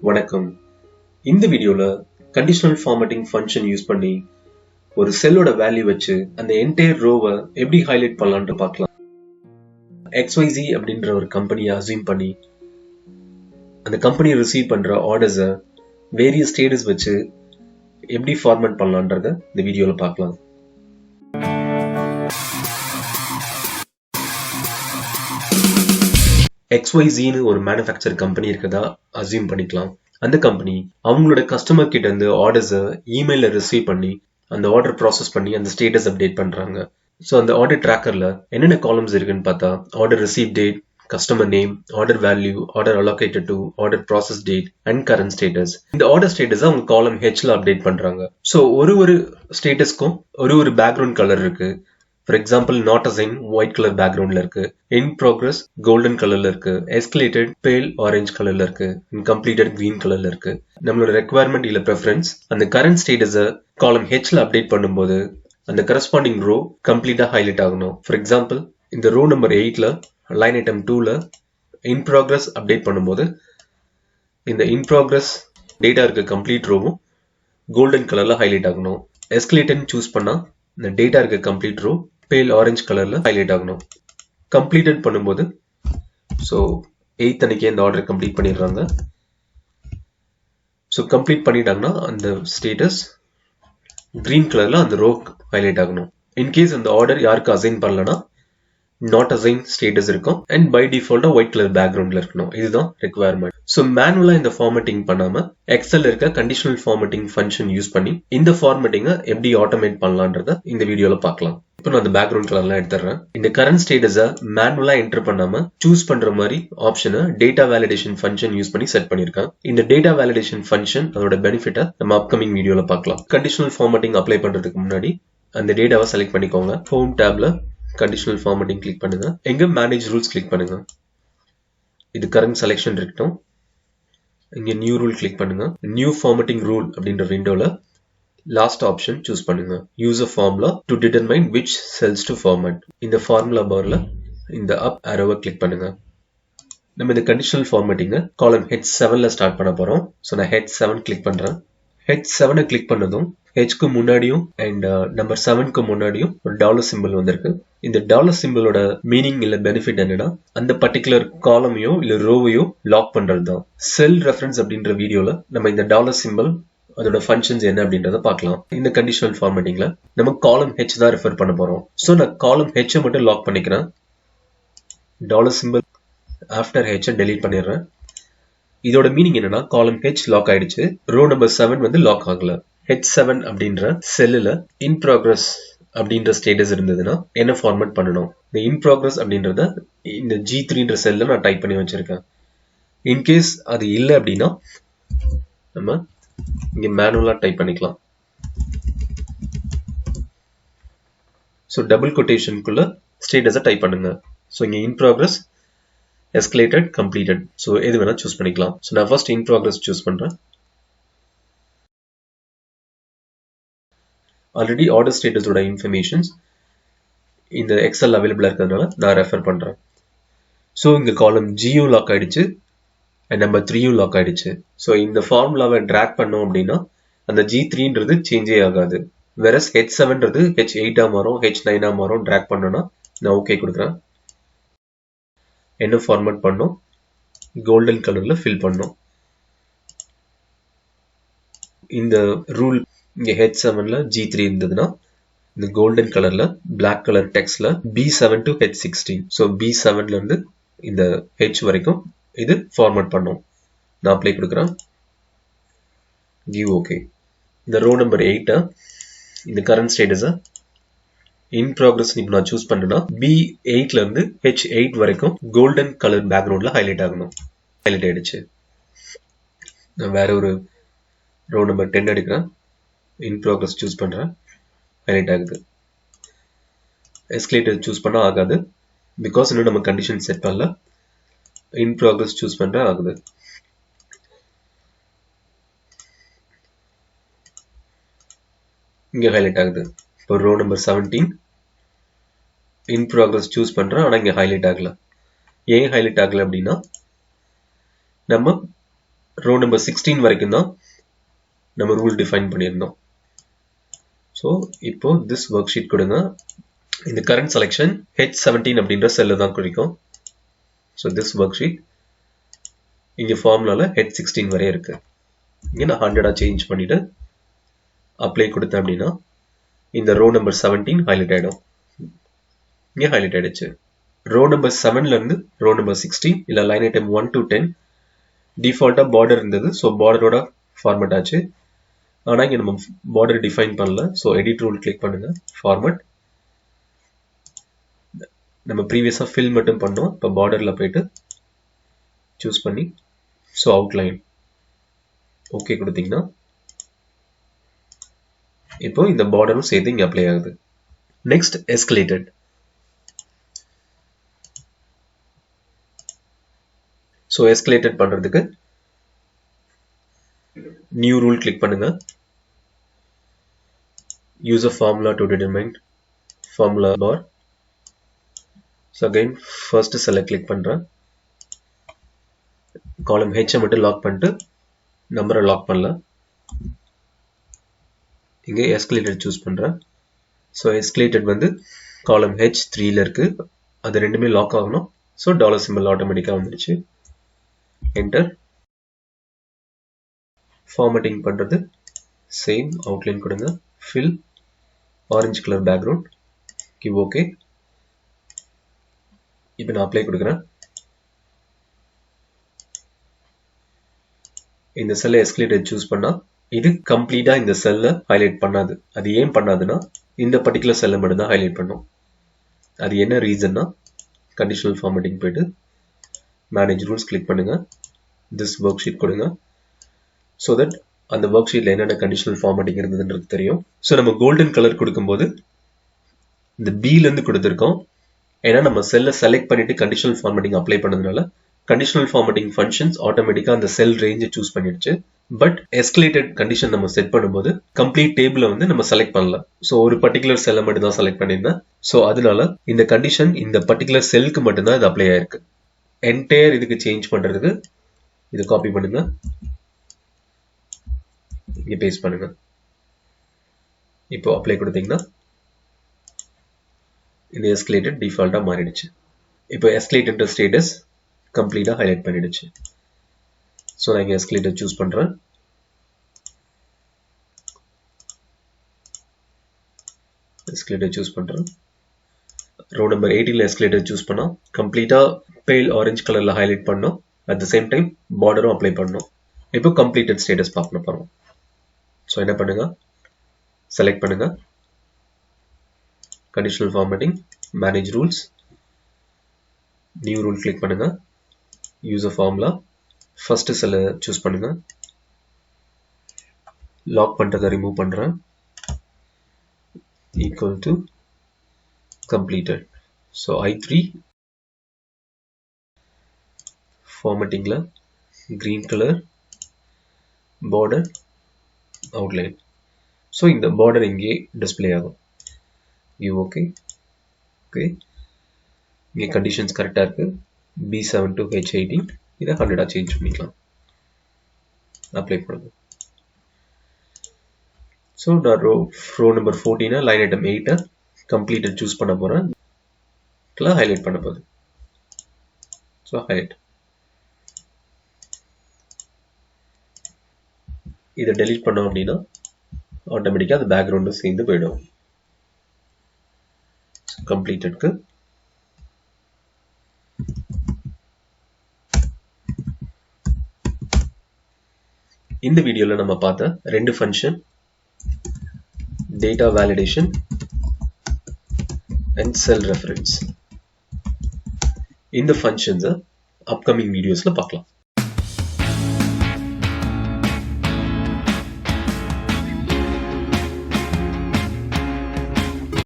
வணக்கம். இந்த வீடியோல கண்டிஷனல் ஃபார்மேட்டிங் ஃபங்க்ஷன் யூஸ் பண்ணி ஒரு செல்லோட வேல்யூ வச்சு அந்த என்டையர் ரோவை எப்படி ஹைலைட் பண்ணலாம்னு பார்க்கலாம். XYZ அப்படின்ற ஒரு கம்பெனியை அஸ்யூம் பண்ணி அந்த கம்பெனி ரிசீவ் பண்ற ஆர்டர்ஸை வேரியஸ் ஸ்டேட்டஸ் வச்சு எப்படி ஃபார்மேட் பண்ணலான்றத இந்த வீடியோல பார்க்கலாம். XYZன்னு ஒரு மேனுஃபேக்சர் கம்பெனி இருக்கதா அஸ்யூம் பண்ணிக்கலாம். அந்த கம்பெனி அவங்களோட கஸ்டமர் கிட்ட இருந்து ஆர்டர்ஸை இமெயில ரிசீவ் பண்ணி அந்த ஆர்டர் ப்ராசஸ் பண்ணி அந்த ஸ்டேட்டஸ் அப்டேட் பண்றாங்க. ஸோ அந்த ஆர்டர் ட்ராக்கர்ல என்னென்ன காலம்ஸ் இருக்குன்னு பார்த்தா order receive date, customer name, order value, order allocated to, order process date and current status. இந்த ஆர்டர் ஸ்டேட்டஸ் அவங்க காலம் ஹெச்ல அப்டேட் பண்றாங்க. ஸோ ஒரு ஸ்டேட்டஸ்க்கும் ஒரு பேக்ரவுண்ட் கலர் இருக்கு. For example, not assign white colour பேக்ரவுண்ட்ல இருக்கு, இன் ப்ராக்ரஸ் கோல்டன் கலர்ல இருக்கு, எஸ்கலேட்டட் பேல் ஆரஞ்சு கலர்ல இருக்கு, கம்ப்ளீட்டட் கிரீன் கலர்ல இருக்கு. நம்மளோட ரெக்குவயர்மெண்ட் இல்ல ப்ரெஃபரன்ஸ் அந்த கரண்ட் ஸ்டேட்டஸை காலம் ஹெச்ல அப்டேட் பண்ணும்போது அந்த கரஸ்பாண்டிங் ரோ கம்ப்ளீட்டா ஹைலைட் ஆகணும். ஃபார் எக்ஸாம்பிள், இந்த ரோ நம்பர் 8ல லைன் ஐட்டம் 2ல இன் ப்ராக்ரஸ் அப்டேட் பண்ணும்போது இந்த இன் ப்ராக்ரஸ் டேட்டா இருக்க கம்ப்ளீட் ரோவும் கோல்டன் கலர்ல ஹைலைட் ஆகணும். எஸ்கலேட்டட் சூஸ் பண்ணா இந்த டேட்டா இருக்க கம்ப்ளீட் ரோ பேல் ஆரஞ்சு கலர்ல ஹைலைட் ஆகணும். கம்ப்ளீட்டட் பண்ணும்போது ஸோ 8th அன்னைக்கே இந்த ஆர்டர் கம்ப்ளீட் பண்ணிடுறாங்க. ஸோ கம்ப்ளீட் பண்ணிட்டாங்கன்னா அந்த ஸ்டேட்டஸ் கிரீன் கலர்ல அந்த ரோ ஹைலைட் ஆகணும். இன்கேஸ் அந்த ஆர்டர் யாருக்கு அசைன் பண்ணலன்னா நாட் அசைன் ஸ்டேட்டஸ் இருக்கும் அண்ட் பை டிஃபால்ட்டா ஒயிட் கலர் பேக்ரவுண்ட்ல இருக்கணும். இதுதான் ரெக்குவயர்மெண்ட். ஸோ மேனுவலா இந்த ஃபார்மேட்டிங் பண்ணாம எக்ஸல் இருக்க கண்டிஷனல் ஃபார்மேட்டிங் ஃபங்க்ஷன் யூஸ் பண்ணி இந்த ஃபார்மேட்டிங்கை எப்படி ஆட்டோமேட் பண்ணலான்றத இந்த வீடியோல பார்க்கலாம். இப்போ நான் அந்த பேக்ரவுண்ட் கலர்லாம் எடுத்துறேன். இந்த கரண்ட் ஸ்டேட்டஸை மேனுவலா என்டர் பண்ணாம சூஸ் பண்ற மாதிரி ஆப்ஷனை டேட்டா வேலிடேஷன் ஃபங்க்ஷன் யூஸ் பண்ணி செட் பண்ணிருக்கேன். இந்த டேட்டா வேலிடேஷன் ஃபங்க்ஷன் அதோட பெனிஃபிட்டை நம்ம அப்கமிங் வீடியோல பார்க்கலாம். கண்டிஷனல் ஃபார்மேட்டிங் அப்ளை பண்றதுக்கு முன்னாடி அந்த டேட்டாவை செலக்ட் பண்ணிக்கோங்க. ஹோம் டேப்ல கண்டிஷனல் ஃபார்மேட்டிங் கிளிக் பண்ணுங்க. எங்க மேனேஜ் ரூல்ஸ் கிளிக் பண்ணுங்க. இது கரண்ட் செலெக்ஷன் இருக்கட்டும். இங்க நியூ ரூல் கிளிக் பண்ணுங்க. நியூ ஃபார்மேட்டிங் ரூல் அப்படின்ற விண்டோல லாஸ்ட் ஆப்ஷன் சூஸ் பண்ணுங்க. Use a formula to determine which cells to format. இந்த ஃபார்முலா பார்ல இந்த அப் ஆரோவை கிளிக் பண்ணுங்க. நம்ம இந்த கண்டிஷனல் ஃபார்மேட்டிங்கை காலம் H7ல ஸ்டார்ட் பண்ண போறோம். ஸோ நான் H7 கிளிக் பண்றேன். H7 கிளிக் பண்ணதும் ஹெச்க்கு முன்னாடியும் அண்ட் நம்பர் 7க்கு முன்னாடியும் ஒரு டாலர் சிம்பிள் வந்திருக்கு. இந்த டாலர் சிம்பிளோட மீனிங் இல்ல பெனிஃபிட் என்னன்னா அந்த பர்டிகுலர் காலமையோ இல்ல ரோவையோ லாக் பண்றது தான். செல் ரெஃபரன்ஸ் அப்படின்ற வீடியோல நம்ம இந்த டாலர் சிம்பிள் அதோட ஃபங்க்ஷன்ஸ் என்ன அப்படின்றத பார்க்கலாம். இந்த கண்டிஷனல் ஃபார்மேட்டிங்ல நம்ம காலம் ஹெச் தான் ரெஃபர் பண்ண போறோம். ஸோ நான் காலம் ஹெச்சை மட்டும் லாக் பண்ணிக்கிறேன். டாலர் சிம்பிள் ஆஃப்டர் ஹெச்சை டெலீட் பண்ணிடுறேன். இதோட மீனிங் என்னன்னா காலம் ஹெச் லாக் ஆயிடுச்சு, ரோ நம்பர் 7 வந்து லாக் ஆகல. H7 அப்படின்ற செல்லுல இன் ப்ராக்ரஸ் அப்படின்ற ஸ்டேட்டஸ் இருந்ததுன்னா என்ன ஃபார்மேட் பண்ணணும்? இந்த இன் ப்ராக்ரஸ் அப்படின்றத இந்த G3ன்ற செல்ல நான் டைப் பண்ணி வச்சிருக்கேன். இன்கேஸ் அது இல்லை அப்படின்னா நம்ம இங்க மேனுவலா டைப் பண்ணிக்கலாம். ஸோ டபுள் கொட்டேஷனுக்குள்ள ஸ்டேட்டஸை டைப் பண்ணுங்க. ஸோ இங்க இன் ப்ராக்ரஸ், எஸ்கலேட்டட், கம்ப்ளீட்டட். ஸோ எது வேணா சூஸ் பண்ணிக்கலாம். ஸோ நான் ஃபர்ஸ்ட் இன் ப்ராக்ரஸ் சூஸ் பண்றேன். ஆல்ரெடி ஆர்டர் ஸ்டேட்டஸோட இன்ஃபர்மேஷன்ஸ் இந்த எக்ஸல் அவைலபிளா இருக்கிறதுனால நான் ரெஃபர் பண்றேன். ஸோ இங்க காலம் ஜியும் லாக் ஆயிடுச்சு அண்ட் நம்பர் 3யும் லாக் ஆயிடுச்சு. ஸோ இந்த ஃபார்முலாவை ட்ராக் பண்ணோம் அப்படின்னா அந்த G3ன்றது சேஞ்சே ஆகாது. வேற H7ன்றது H8 மாறும், H9 மாறும். ட்ராக் பண்ணோம்னா நான் ஓகே கொடுக்குறேன். என்ன ஃபார்மேட் பண்ணோம்? கோல்டன் கலர்ல ஃபில் பண்ணோம். இந்த ரூல் இங்க H7ல G3 இருந்ததுன்னா இந்த கோல்டன் கலர்ல பிளாக் கலர் டெக்ஸ்ட்ல B7 to H16. ஸோ B7ல இருந்து இந்த H வரைக்கும் இது ஃபார்மேட் பண்ணோம். நான் அப்ளை கொடுக்குறேன். Give okay. இந்த ரோ நம்பர் 8 இந்த கரண்ட் ஸ்டேட்டஸை இன் ப்ராக்ரஸ் இப்போ நான் சூஸ் பண்ணேன்னா B8ல இருந்து H8 வரைக்கும் கோல்டன் கலர் பேக்ரவுண்ட்ல ஹைலைட் ஆகணும். ஹைலைட் ஆயிடுச்சு. நான் வேற ஒரு ரோ நம்பர் 10 எடுக்கிறேன். இன் ப்ராக்ரஸ் சூஸ் பண்றேன். ஹைலைட் ஆகுது. எஸ்கலேட்டர் சூஸ் பண்ணா ஆகாது, பிகாஸ் இன்னும் நம்ம கண்டிஷன் செட் பண்ணல. இன் ப்ராக்ரஸ் சூஸ் பண்ற ஆகுது. இங்க ஹைலைட் ஆகுது. இப்போ row number 17 in progress choose பண்றேன், ஆனா இங்க ஹைலைட் ஆகல. ஏன் ஹைலைட் ஆகல அப்படின்னா நம்ம ரோ நம்பர் 16 வரைக்கும் தான் நம்ம ரூல் டிஃபைன் பண்ணியிருந்தோம். ஸோ இப்போ திஸ் ஒர்க் ஷீட் கொடுங்க. இந்த கரண்ட் செலெக்ஷன் H17 அப்படின்ற செல்ல தான் குறிக்கும். ஸோ திஸ் ஒர்க் ஷீட் இங்கே ஃபார்முலால H16 வரை இருக்கு. இங்கே நான் 100 சேஞ்ச் பண்ணிட்டு அப்ளை கொடுத்தேன் அப்படின்னா இந்த ரோ நம்பர் 17 ஹைலைட் ஆகிடும். இங்கே ஹைலைட் ஆகிடுச்சு. ரோ நம்பர் 7ல இருந்து ரோ நம்பர் 16 இல்லை லைன் ஐட்டம் 1 to 10 டிஃபால்ட்டாக பார்டர் இருந்தது. ஸோ பார்டரோட ஃபார்மேட் ஆச்சு. ஆனால் இங்கே நம்ம பார்டர் டிஃபைன் பண்ணல. ஸோ எடிட் ரூல் கிளிக் பண்ணுங்க, ஃபார்மேட். நம்ம ப்ரீவியஸாக ஃபில் மட்டும் பண்ணோம். இப்போ பார்டரில் போயிட்டு சூஸ் பண்ணி ஸோ அவுட்லைன் ஓகே கொடுத்தீங்கன்னா இப்போ இந்த பார்டரும் சேர்த்து இங்கே அப்ளை ஆகுது. நெக்ஸ்ட் எஸ்கலேட்டட். ஸோ எஸ்கலேட்டட் பண்ணுறதுக்கு நியூ ரூல் கிளிக் பண்ணுங்க. use a formula to determine formula bar. So again first select click பண்றேன். column H மட்டும் லாக் பண்ணிட்டு நம்பரை லாக் பண்ணல. இங்கே escalated சூஸ் பண்றேன். ஸோ escalated வந்து column H3ல இருக்கு. அது ரெண்டுமே லாக் ஆகணும். ஸோ டாலர் சிம்பிள் ஆட்டோமேட்டிக்காக வந்துடுச்சு. என்டர். ஃபார்மேட்டிங் பண்றது சேம் அவுட்லைன் கொடுங்க. fill orange colour background. Give okay. இப்போ நான் அப்ளை கொடுக்குறேன். இந்த செல்லை எஸ்கலேட்டட் சூஸ் பண்ணா இது கம்ப்ளீட்டா இந்த செல்லை ஹைலைட் பண்ணாது. அது ஏன் பண்ணாதுன்னா இந்த பர்டிகுலர் செல்லை மட்டும் தான் ஹைலைட் பண்ணும். அது என்ன ரீசன்னா கண்டிஷனல் ஃபார்மேட்டிங் போயிட்டு மேனேஜ் ரூல்ஸ் கிளிக் பண்ணுங்க. திஸ் ஒர்க் ஷீட் கொடுங்க. ஸோ தட் அந்த ஒர்க் ஷீட்ல என்னென்ன கண்டிஷனல் ஃபார்மேட்டிங் இருந்ததுன்றது தெரியும். ஸோ நம்ம கோல்டன் கலர் கொடுக்கும்போது இந்த பிலேருந்து கொடுத்துருக்கோம். ஏன்னா நம்ம செல்லை செலக்ட் பண்ணிட்டு கண்டிஷனல் ஃபார்மேட்டிங் அப்ளை பண்ணதுனால கண்டிஷனல் ஃபார்மேட்டிங் ஃபங்க்ஷன்ஸ் ஆட்டோமேட்டிக்கா அந்த செல் ரேஞ்சை சூஸ் பண்ணிடுச்சு. பட் எஸ்கலேட்டட் கண்டிஷன் நம்ம செட் பண்ணும்போது கம்ப்ளீட் டேபிளை வந்து நம்ம செலக்ட் பண்ணல. ஸோ ஒரு பர்டிகுலர் செல்லை மட்டும் தான் செலக்ட் பண்ணியிருந்தேன். ஸோ அதனால இந்த கண்டிஷன் இந்த பர்டிகுலர் செல்லுக்கு மட்டும்தான் இது அப்ளை ஆயிருக்கு. என்டையர் இதுக்கு சேஞ்ச் பண்றதுக்கு இது காப்பி பண்ணுங்க, இங்க பேஸ்ட் பண்ணுங்க. இப்போ அப்ளை கொடுத்தீங்கன்னா இந்த எஸ்கலேட்டட் டிஃபால்ட்டா மாறிடுச்சு. இப்போ எஸ்கலேட்டட் ஸ்டேட்டஸ் கம்ப்ளீட்டா ஹைலைட் பண்ணிடுச்சு. ஸோ நான் இங்க எஸ்கலேட்டட் சூஸ் பண்றேன். எஸ்கலேட்டட் சூஸ் பண்றேன். ரோ நம்பர் 18ல எஸ்கலேட்டட் சூஸ் பண்ணா கம்ப்ளீட்டா பேல் ஆரஞ்சு கலர்ல ஹைலைட் பண்ணோம். அட் த சேம் டைம் பார்டரும் அப்ளை பண்ணோம். இப்போ கம்ப்ளீட்டட் ஸ்டேட்டஸ் பார்க்க போறோம். ஸோ என்ன பண்ணுங்க, செலக்ட் பண்ணுங்க, conditional formatting, manage rules, new rule click பண்ணுங்க, யூஸ் அ ஃபார்முலா, ஃபர்ஸ்ட் செல்லை சூஸ் பண்ணுங்க, லாக் பண்றதை ரிமூவ் பண்றேன், equal to completed. So I3 formattingல green color border outline. So இந்த border இங்கே display ஆகும். give okay. Okay. இங்கே conditions கரெக்டா இருக்கு. B7 to H18 இதை 100 சேஞ்ச் பண்ணிக்கலாம். அப்ளை பண்ணுங்க. So நான் row number 14 line item 8 completed choose பண்ண போறேன். ஹைலைட் பண்ண போகுது. So highlight. இதை டெலீட் பண்ணோம் அப்படின்னா ஆட்டோமேட்டிக்கா அது பேக்ரவுண்டும் சேர்ந்து போயிடும். கம்ப்ளீட்டட்க்கு இந்த வீடியோல நம்ம பார்த்த ரெண்டு function, data validation and cell reference. இந்த functions upcoming videosல பார்க்கலாம்.